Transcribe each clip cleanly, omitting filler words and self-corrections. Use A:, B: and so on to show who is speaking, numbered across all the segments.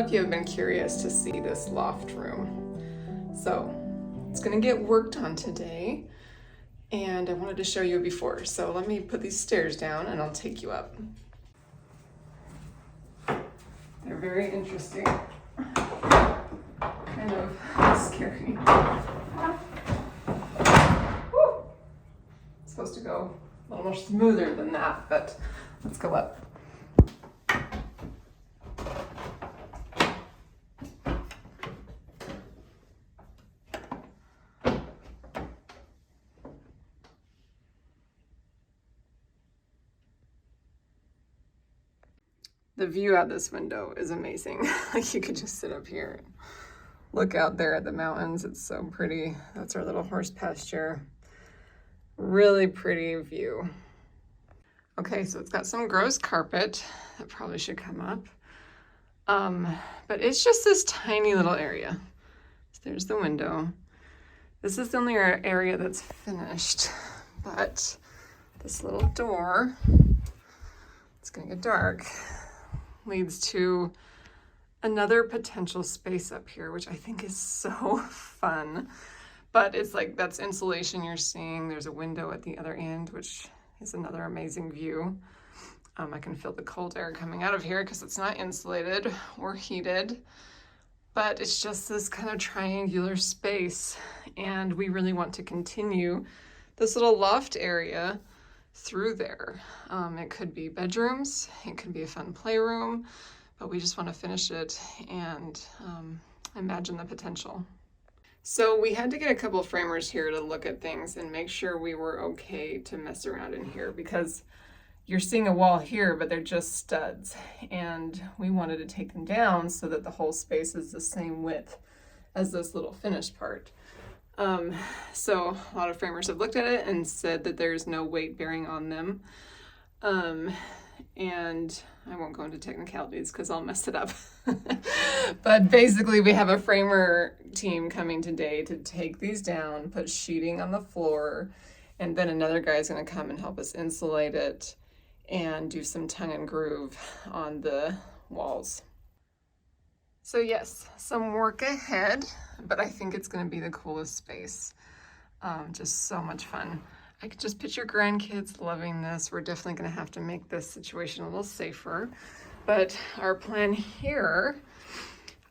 A: of you have been curious to see this loft room. So it's gonna get worked on today, and I wanted to show you before. So let me put these stairs down and I'll take you up. They're very interesting. Kind of scary. Woo! It's supposed to go a little more smoother than that, but let's go up. The view out this window is amazing. Like, you could just sit up here and look out there at the mountains. It's so pretty. That's our little horse pasture. Really pretty view. Okay, so it's got some gross carpet that probably should come up. But it's just this tiny little area. So there's the window. This is the only area that's finished, but this little door, it's gonna get dark, leads to another potential space up here, which I think is so fun. But it's like, that's insulation you're seeing. There's a window at the other end, which is another amazing view. I can feel the cold air coming out of here because it's not insulated or heated, but it's just this kind of triangular space. And we really want to continue this little loft area through there. It could be bedrooms, it could be a fun playroom, but we just want to finish it and imagine the potential. So we had to get a couple of framers here to look at things and make sure we were okay to mess around in here, because you're seeing a wall here, but they're just studs, and we wanted to take them down so that the whole space is the same width as this little finished part. So a lot of framers have looked at it and said that there's no weight bearing on them. And I won't go into technicalities because I'll mess it up. But basically we have a framer team coming today to take these down, put sheeting on the floor, and then another guy's gonna come and help us insulate it and do some tongue and groove on the walls. So yes, some work ahead, but I think it's gonna be the coolest space. Just so much fun. I could just picture grandkids loving this. We're definitely gonna have to make this situation a little safer, but our plan here,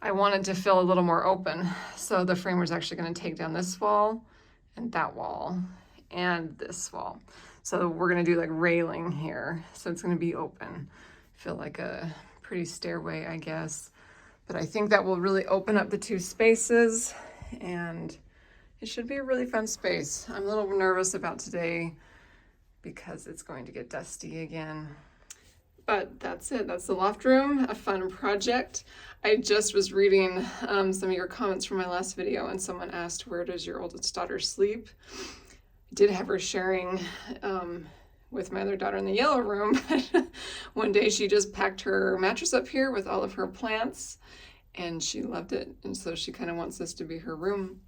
A: I wanted to feel a little more open. So the framer's actually gonna take down this wall and that wall and this wall. So we're gonna do like railing here. So it's gonna be open. Feel like a pretty stairway, I guess. But I think that will really open up the two spaces, and it should be a really fun space. I'm a little nervous about today because it's going to get dusty again. But that's it. That's the loft room, a fun project. I just was reading some of your comments from my last video, and someone asked, where does your oldest daughter sleep? I did have her sharing with my other daughter in the yellow room. One day she just packed her mattress up here with all of her plants, and she loved it. And so she kind of wants this to be her room.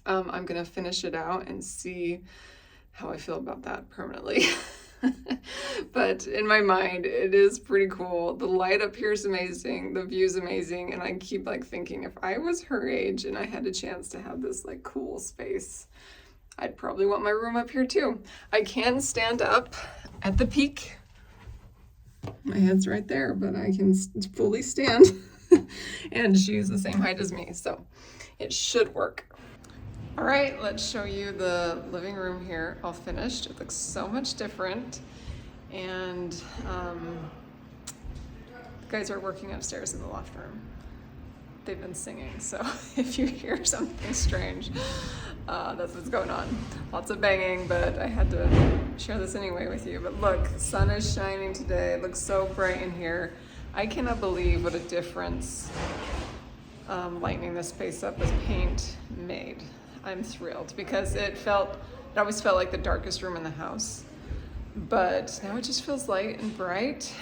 A: I'm gonna finish it out and see how I feel about that permanently. But in my mind, it is pretty cool. The light up here is amazing. The view is amazing. And I keep like thinking, if I was her age and I had a chance to have this like cool space, I'd probably want my room up here too. I can stand up at the peak. My head's right there, but I can fully stand. And she's the same height as me, so it should work. All right, let's show you the living room here, all finished. It looks so much different. And the guys are working upstairs in the loft room. They've been singing, so if you hear something strange, that's what's going on. Lots of banging, but I had to share this anyway with you. But look, sun is shining today. It looks so bright in here. I cannot believe what a difference lightening this space up with paint made. I'm thrilled because it always felt like the darkest room in the house. But now it just feels light and bright.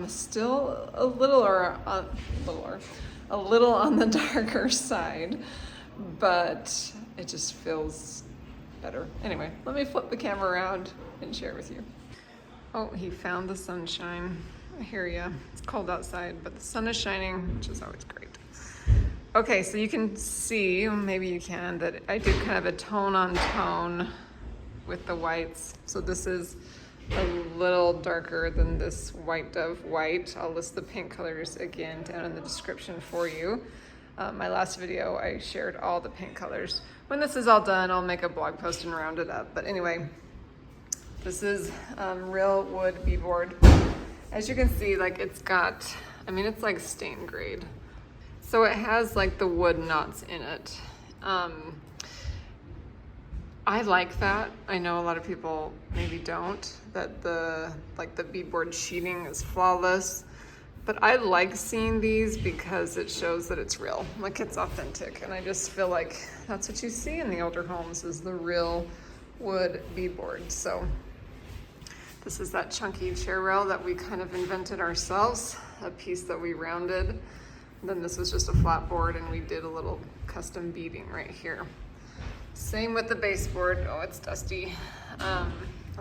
A: Still a little on the darker side, but it just feels better. Anyway, let me flip the camera around and share with you. Oh, he found the sunshine. I hear ya. It's cold outside, but the sun is shining, which is always great. Okay, so you can see, maybe you can, that I did kind of a tone on tone with the whites. So this is a little darker than this White Dove white. I'll list the paint colors again down in the description for you. My last video, I shared all the paint colors. When this is all done, I'll make a blog post and round it up. But anyway, this is real wood beadboard. As you can see, like it's got, I mean, it's like stain grade. So it has like the wood knots in it. I like that. I know a lot of people maybe don't, that the beadboard sheeting is flawless. But I like seeing these because it shows that it's real, like it's authentic. And I just feel like that's what you see in the older homes, is the real wood beadboard. So this is that chunky chair rail that we kind of invented ourselves, a piece that we rounded. Then this was just a flat board and we did a little custom beading right here. Same with the baseboard. Oh, it's dusty. A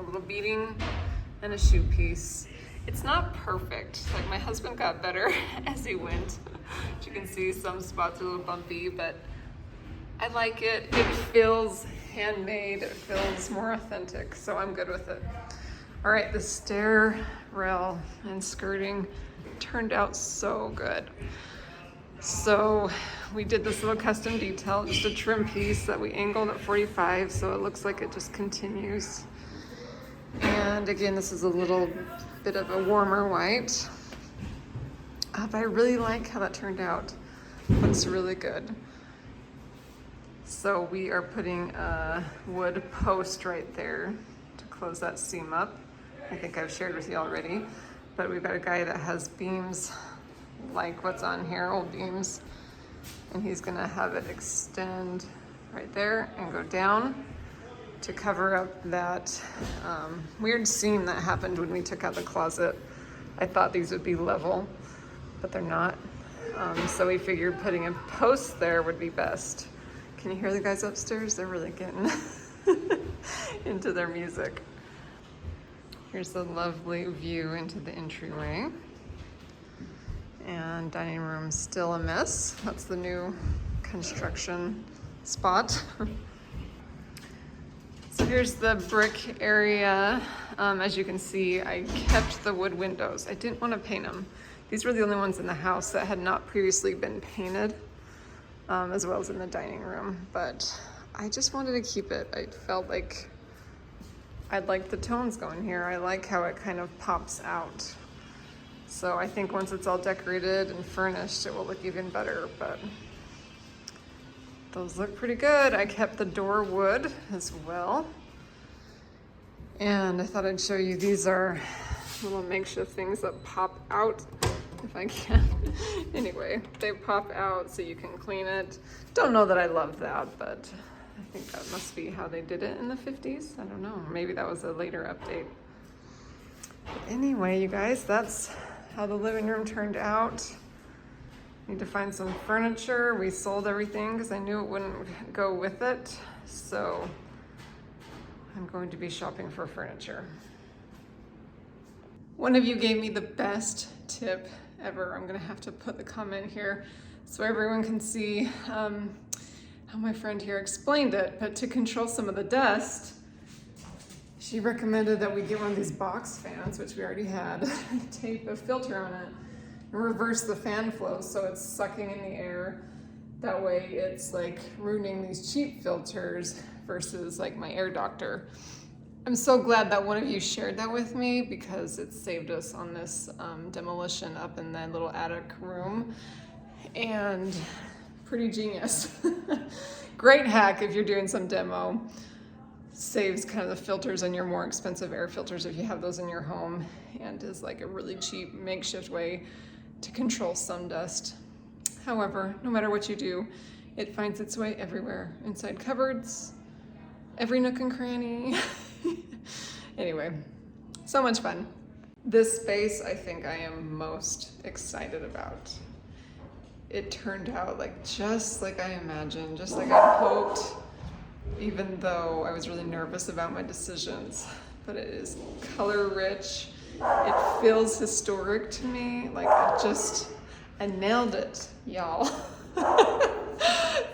A: little beading and a shoe piece. It's not perfect. Like my husband got better as he went. As you can see, some spots are a little bumpy, but I like it. It feels handmade. It feels more authentic, so I'm good with it. All right, the stair rail and skirting turned out so good. So we did this little custom detail, just a trim piece that we angled at 45, so it looks like it just continues. And again, this is a little bit of a warmer white. But I really like how that turned out. Looks really good. So we are putting a wood post right there to close that seam up. I think I've shared with you already, but we've got a guy that has beams like what's on here, old beams, and he's gonna have it extend right there and go down to cover up that weird seam that happened when we took out the closet. I thought these would be level, but they're not. So we figured putting a post there would be best. Can you hear the guys upstairs? They're really getting into their music. Here's the lovely view into the entryway. And dining room still a mess. That's the new construction spot. So here's the brick area. As you can see, I kept the wood windows. I didn't want to paint them. These were the only ones in the house that had not previously been painted, as well as in the dining room. But I just wanted to keep it. I felt like I like the tones going here. I like how it kind of pops out. So I think once it's all decorated and furnished, it will look even better, but those look pretty good. I kept the door wood as well. And I thought I'd show you, these are little makeshift things that pop out, if I can. Anyway, they pop out so you can clean it. Don't know that I love that, but I think that must be how they did it in the 50s. I don't know, maybe that was a later update. But anyway, you guys, that's how the living room turned out. Need to find some furniture. We sold everything because I knew it wouldn't go with it. So I'm going to be shopping for furniture. One of you gave me the best tip ever. I'm gonna have to put the comment here so everyone can see how my friend here explained it. But to control some of the dust, she recommended that we get one of these box fans, which we already had, tape a filter on it, and reverse the fan flow so it's sucking in the air. That way it's like ruining these cheap filters versus like my air doctor. I'm so glad that one of you shared that with me because it saved us on this demolition up in that little attic room. And pretty genius. Great hack if you're doing some demo. Saves kind of the filters and your more expensive air filters if you have those in your home, and is like a really cheap makeshift way to control some dust. However, no matter what you do, it finds its way everywhere, inside cupboards, every nook and cranny. Anyway, so much fun. This space I think I am most excited about. It turned out like just like I imagined, just like I hoped, even though I was really nervous about my decisions. But it is color rich. It feels historic to me. Like I nailed it, y'all.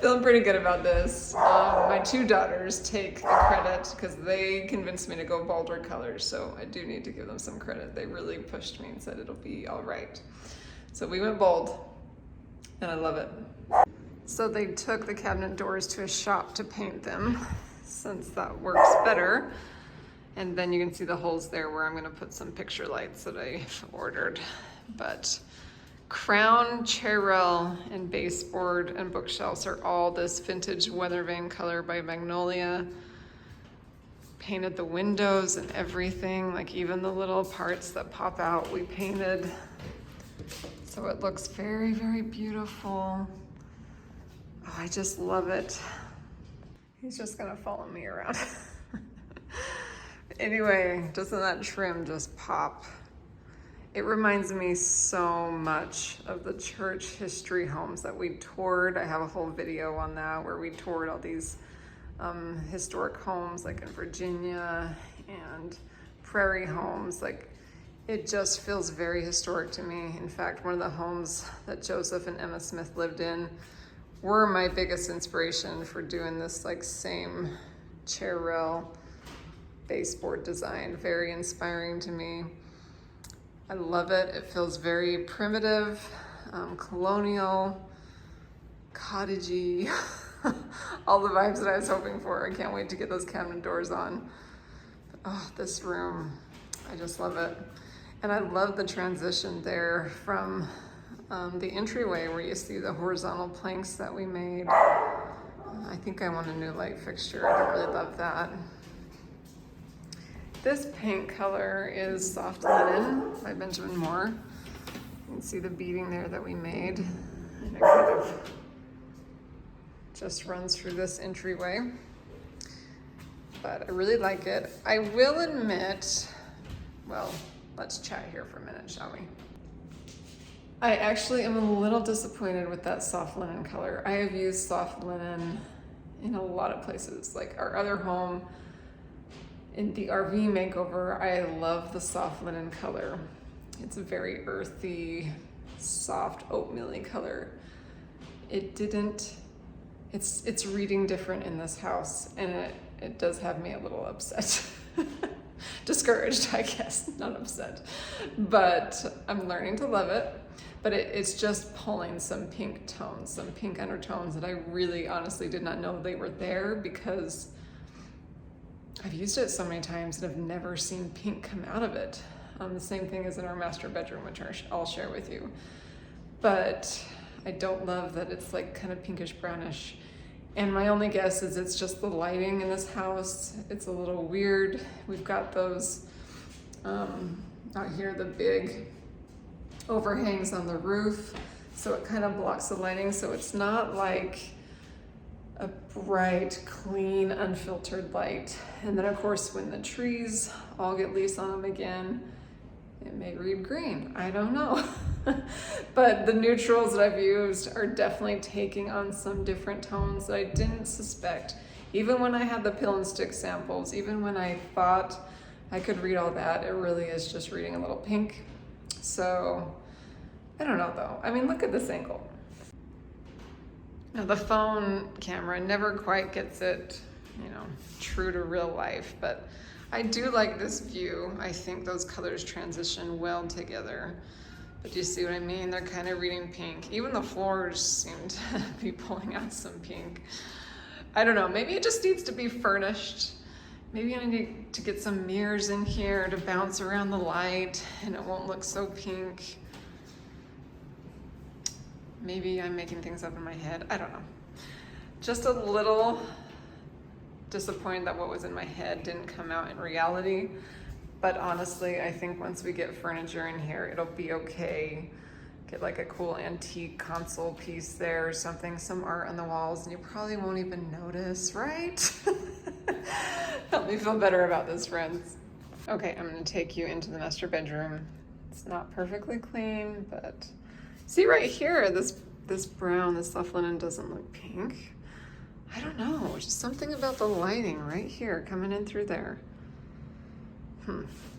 A: Feeling pretty good about this. My two daughters take the credit because they convinced me to go bolder colors, so I do need to give them some credit. They really pushed me and said it'll be all right. So we went bold, and I love it. So they took the cabinet doors to a shop to paint them, since that works better. And then you can see the holes there where I'm gonna put some picture lights that I ordered. But crown, chair rail, and baseboard and bookshelves are all this vintage Weathervane color by Magnolia. Painted the windows and everything, like even the little parts that pop out, we painted. So it looks very, very beautiful. Oh, I just love it. He's just gonna follow me around. Anyway, doesn't that trim just pop? It reminds me so much of the church history homes that we toured. I have a whole video on that where we toured all these historic homes like in Virginia and prairie homes. Like, it just feels very historic to me. In fact, one of the homes that Joseph and Emma Smith lived in were my biggest inspiration for doing this like same chair rail baseboard design. Very inspiring to me. I love it. It feels very primitive, colonial, cottagey, all the vibes that I was hoping for. I can't wait to get those cabinet doors on. Oh, this room, I just love it. And I love the transition there from the entryway where you see the horizontal planks that we made. I think I want a new light fixture. I don't really love that. This paint color is Soft Linen by Benjamin Moore. You can see the beading there that we made. And it kind of just runs through this entryway. But I really like it. I will admit, well, let's chat here for a minute, shall we? I actually am a little disappointed with that soft linen color. I have used soft linen in a lot of places, like our other home in the RV makeover. I love the soft linen color. It's a very earthy, soft, oatmeal-y color. It's reading different in this house, and it does have me a little upset. Discouraged, I guess, not upset. But I'm learning to love it. But it's just pulling some pink tones, some pink undertones that I really honestly did not know they were there, because I've used it so many times and I've never seen pink come out of it. The same thing as in our master bedroom, which I'll share with you. But I don't love that it's like kind of pinkish brownish. And my only guess is it's just the lighting in this house. It's a little weird. We've got those out here, the big overhangs on the roof, so it kind of blocks the lighting. So it's not like a bright, clean, unfiltered light. And then of course, when the trees all get leaves on them again, it may read green. I don't know. But the neutrals that I've used are definitely taking on some different tones that I didn't suspect. Even when I had the pill and stick samples, even when I thought I could read all that, it really is just reading a little pink. So I don't know though. I mean, look at this angle. Now the phone camera never quite gets it, true to real life, but I do like this view. I think those colors transition well together. But do you see what I mean? They're kind of reading pink. Even the floors seem to be pulling out some pink. I don't know, maybe it just needs to be furnished. Maybe I need to get some mirrors in here to bounce around the light and it won't look so pink. Maybe I'm making things up in my head. I don't know. Just a little disappointed that what was in my head didn't come out in reality. But honestly, I think once we get furniture in here, it'll be okay. Get like a cool antique console piece there or something, some art on the walls, and you probably won't even notice, right? Help me feel better about this, friends. Okay, I'm gonna take you into the master bedroom. It's not perfectly clean, but see right here, this brown, this soft linen doesn't look pink. I don't know, just something about the lighting right here coming in through there.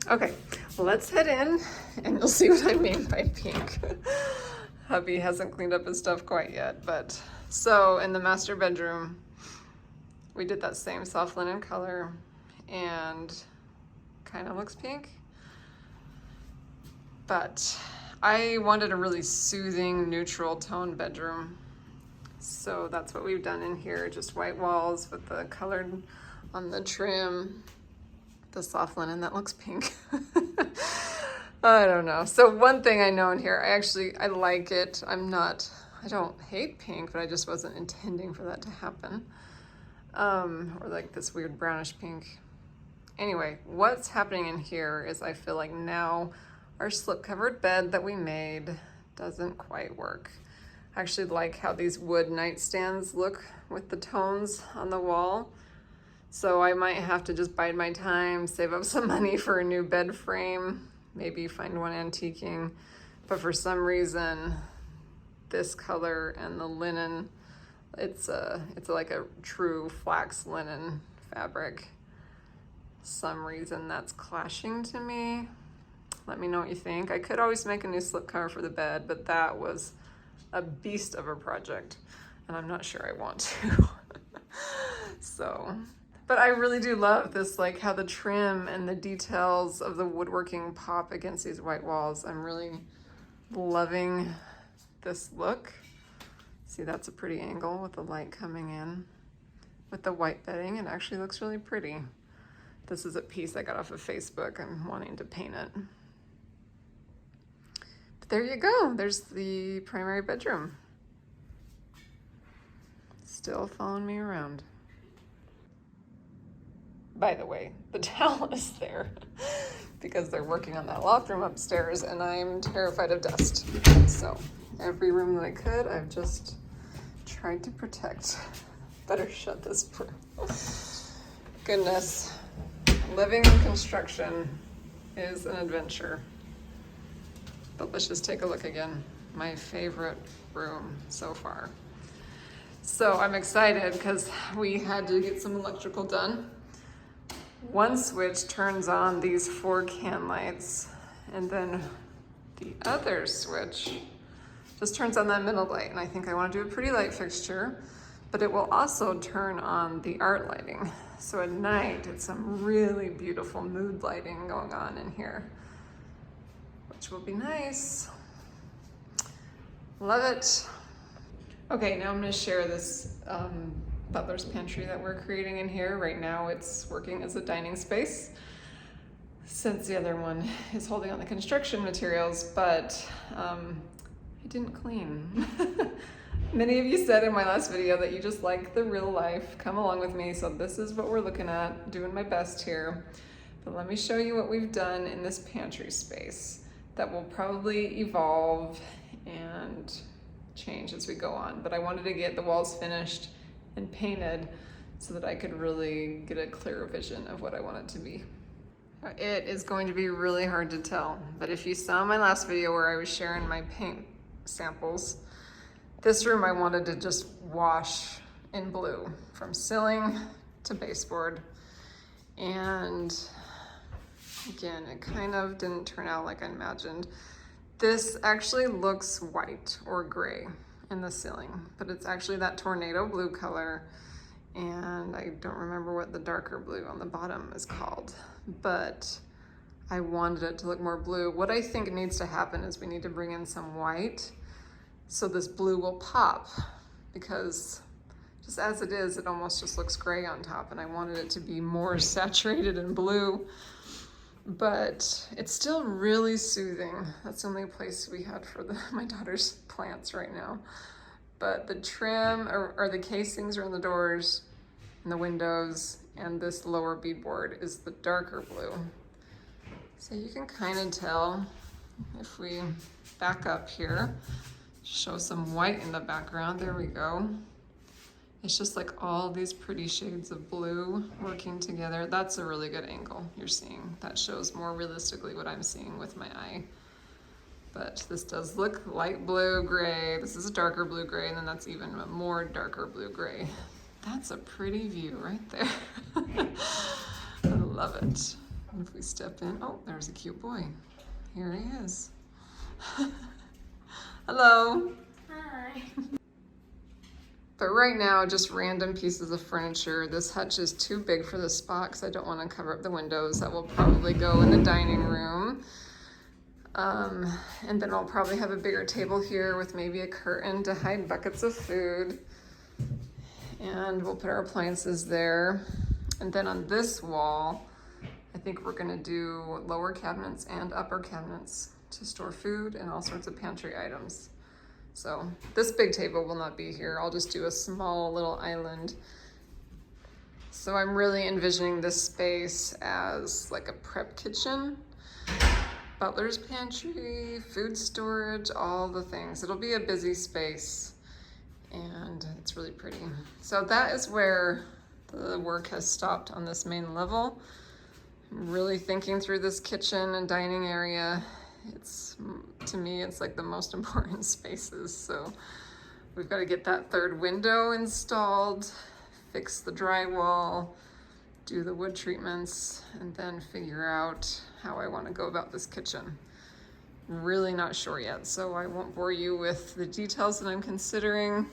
A: Okay, well, let's head in and you'll see what I mean by pink. Hubby hasn't cleaned up his stuff quite yet, but so in the master bedroom, we did that same soft linen color and kind of looks pink. But I wanted a really soothing, neutral tone bedroom. So that's what we've done in here, just white walls with the colored on the trim, the soft linen that looks pink. I don't know. So one thing I know in here, I like it. I don't hate pink, but I just wasn't intending for that to happen. Or like this weird brownish pink. Anyway, what's happening in here is I feel like now our slip covered bed that we made doesn't quite work. I actually like how these wood nightstands look with the tones on the wall. So I might have to just bide my time, save up some money for a new bed frame, maybe find one antiquing. But for some reason, this color and the linen, it's like a true flax linen fabric. Some reason that's clashing to me. Let me know what you think. I could always make a new slip cover for the bed, but that was a beast of a project and I'm not sure I want to. So, but I really do love this, like how the trim and the details of the woodworking pop against these white walls. I'm really loving this look. See, that's a pretty angle with the light coming in with the white bedding. It actually looks really pretty. This is a piece I got off of Facebook. I'm wanting to paint it. But there you go. There's the primary bedroom. Still following me around. By the way, the towel is there because they're working on that loft room upstairs and I'm terrified of dust. So every room that I could, I've just tried to protect. Better shut this door. Goodness, living in construction is an adventure. But let's just take a look again. My favorite room so far. So I'm excited because we had to get some electrical done. One switch turns on these 4 can lights, and then the other switch just turns on that middle light. And I think I want to do a pretty light fixture, but it will also turn on the art lighting. So at night, it's some really beautiful mood lighting going on in here, which will be nice. Love it. Okay, now I'm going to share this Butler's Pantry that we're creating in here. Right now it's working as a dining space since the other one is holding on the construction materials, but I didn't clean. Many of you said in my last video that you just like the real life. Come along with me. So this is what we're looking at, doing my best here. But let me show you what we've done in this pantry space that will probably evolve and change as we go on. But I wanted to get the walls finished and painted so that I could really get a clearer vision of what I want it to be. It is going to be really hard to tell, but if you saw my last video where I was sharing my paint samples, this room I wanted to just wash in blue from ceiling to baseboard. And again, it kind of didn't turn out like I imagined. This actually looks white or gray in the ceiling, but it's actually that tornado blue color. And I don't remember what the darker blue on the bottom is called, but I wanted it to look more blue. What I think needs to happen is we need to bring in some white so this blue will pop, because just as it is, it almost just looks gray on top, and I wanted it to be more saturated in blue, but it's still really soothing. That's the only place we had for my daughter's plants right now. But the trim or the casings around the doors and the windows and this lower beadboard is the darker blue. So you can kind of tell if we back up here, show some white in the background. There we go. It's just like all these pretty shades of blue working together. That's a really good angle you're seeing. That shows more realistically what I'm seeing with my eye. But this does look light blue gray. This is a darker blue gray, and then that's even a more darker blue gray. That's a pretty view right there. I love it. And if we step in, oh, there's a cute boy. Here he is. Hello.
B: Hi.
A: But right now, just random pieces of furniture. This hutch is too big for this spot because I don't want to cover up the windows. That will probably go in the dining room. And then I'll probably have a bigger table here with maybe a curtain to hide buckets of food. And we'll put our appliances there. And then on this wall, I think we're gonna do lower cabinets and upper cabinets to store food and all sorts of pantry items. So this big table will not be here. I'll just do a small little island. So I'm really envisioning this space as like a prep kitchen, butler's pantry, food storage, all the things. It'll be a busy space and it's really pretty. So that is where the work has stopped on this main level. I'm really thinking through this kitchen and dining area. To me, it's like the most important spaces. So we've got to get that third window installed, fix the drywall, do the wood treatments, and then figure out how I want to go about this kitchen. Really not sure yet, so I won't bore you with the details that I'm considering.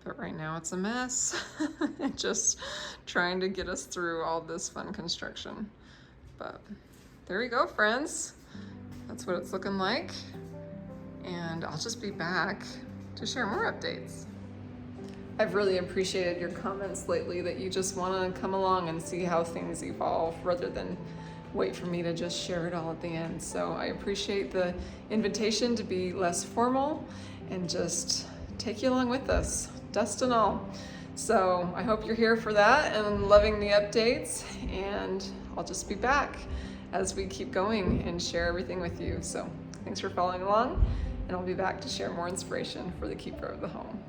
A: But right now it's a mess. Just trying to get us through all this fun construction. But there we go, friends. That's what it's looking like. And I'll just be back to share more updates. I've really appreciated your comments lately that you just want to come along and see how things evolve rather than wait for me to just share it all at the end. So I appreciate the invitation to be less formal and just take you along with us, dust and all. So I hope you're here for that and loving the updates, and I'll just be back as we keep going and share everything with you. So thanks for following along, and I'll be back to share more inspiration for the keeper of the home.